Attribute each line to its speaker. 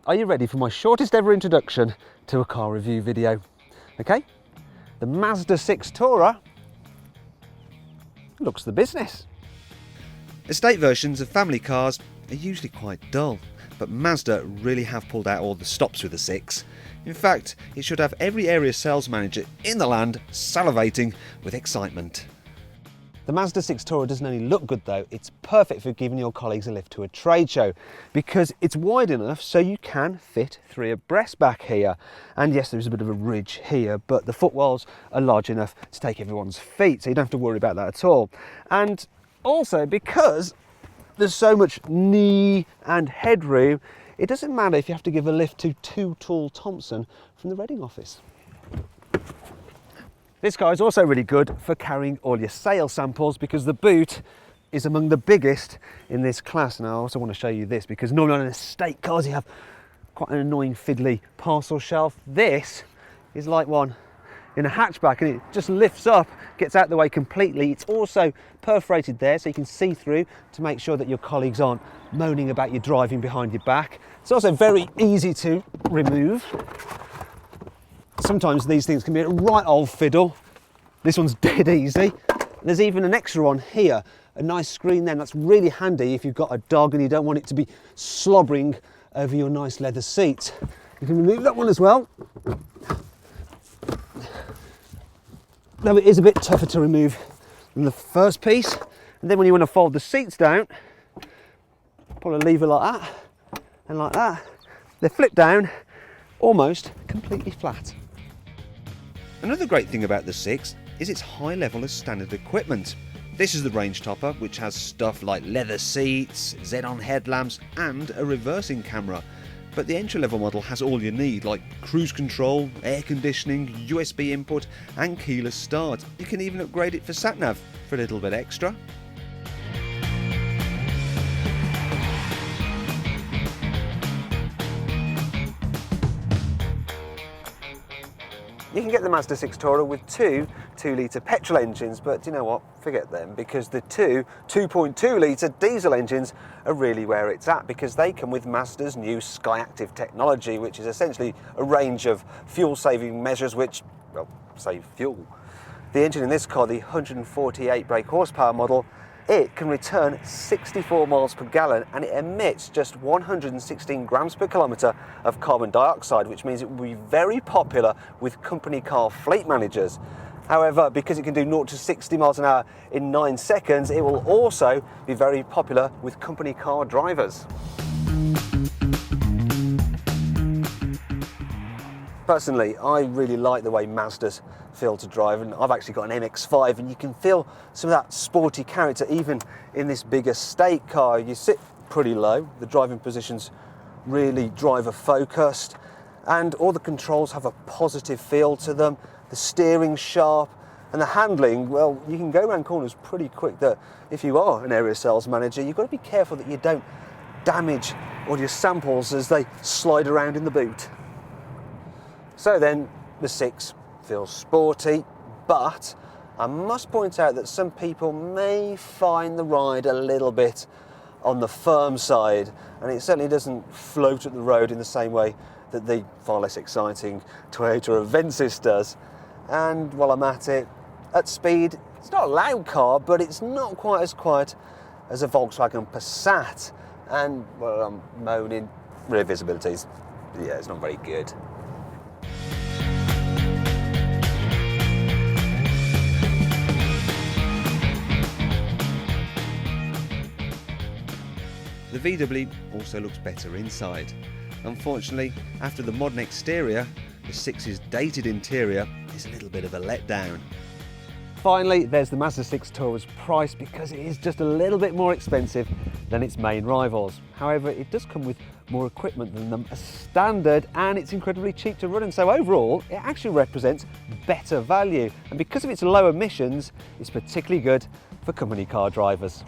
Speaker 1: are you ready for my shortest ever introduction to a car review video? Okay, the Mazda6 Tourer looks the business. Estate versions of family cars are usually quite dull, but Mazda really have pulled out all the stops with the 6. In fact, it should have every area sales manager in the land salivating with excitement. The Mazda6 Tourer doesn't only look good though, it's perfect for giving your colleagues a lift to a trade show because it's wide enough so you can fit 3 abreast back here. And yes, there's a bit of a ridge here, but the footwells are large enough to take everyone's feet, so you don't have to worry about that at all. And also because there's so much knee and headroom, it doesn't matter if you have to give a lift to 2 tall Thompson from the Reading office. This car is also really good for carrying all your sale samples because the boot is among the biggest in this class. Now I also want to show you this because normally on estate cars you have quite an annoying fiddly parcel shelf. This is like one in a hatchback and it just lifts up, gets out the way completely. It's also perforated there so you can see through to make sure that your colleagues aren't moaning about you driving behind your back. It's also very easy to remove. Sometimes these things can be a right old fiddle. This one's dead easy. There's even an extra one here, a nice screen there. That's really handy if you've got a dog and you don't want it to be slobbering over your nice leather seat. You can remove that one as well. Though it is a bit tougher to remove than the first piece. And then when you want to fold the seats down, pull a lever like that and like that. They flip down almost completely flat. Another great thing about the 6 is its high level of standard equipment. This is the range topper, which has stuff like leather seats, xenon headlamps and a reversing camera. But the entry level model has all you need, like cruise control, air conditioning, USB input and keyless start. You can even upgrade it for sat-nav for a little bit extra. You can get the Mazda6 Tourer with 2 2-litre petrol engines, but you know what, forget them, because the 2 2.2-litre diesel engines are really where it's at, because they come with Mazda's new SkyActiv technology, which is essentially a range of fuel-saving measures which, well, save fuel. The engine in this car, the 148 brake horsepower model, it can return 64 miles per gallon and it emits just 116 grams per kilometre of carbon dioxide, which means it will be very popular with company car fleet managers. However, because it can do 0 to 60 miles an hour in 9 seconds, it will also be very popular with company car drivers. Personally, I really like the way Mazdas feel to drive, and I've actually got an MX-5 and you can feel some of that sporty character even in this big estate car. You sit pretty low, the driving position's really driver focused and all the controls have a positive feel to them. The steering's sharp and the handling, well, you can go around corners pretty quick. That if you are an area sales manager, you've got to be careful that you don't damage all your samples as they slide around in the boot. So then the 6 feels sporty, but I must point out that some people may find the ride a little bit on the firm side, and it certainly doesn't float at the road in the same way that the far less exciting Toyota Avensis does. And while I'm at it, at speed, it's not a loud car, but it's not quite as quiet as a Volkswagen Passat. And, well, I'm moaning, rear visibility's, yeah, it's not very good. The VW also looks better inside. Unfortunately, after the modern exterior, the 6's dated interior is a little bit of a letdown. Finally, there's the Mazda6 Tourer's price, because it is just a little bit more expensive than its main rivals. However, it does come with more equipment than them as standard, and it's incredibly cheap to run, and so overall it actually represents better value, and because of its low emissions, it's particularly good for company car drivers.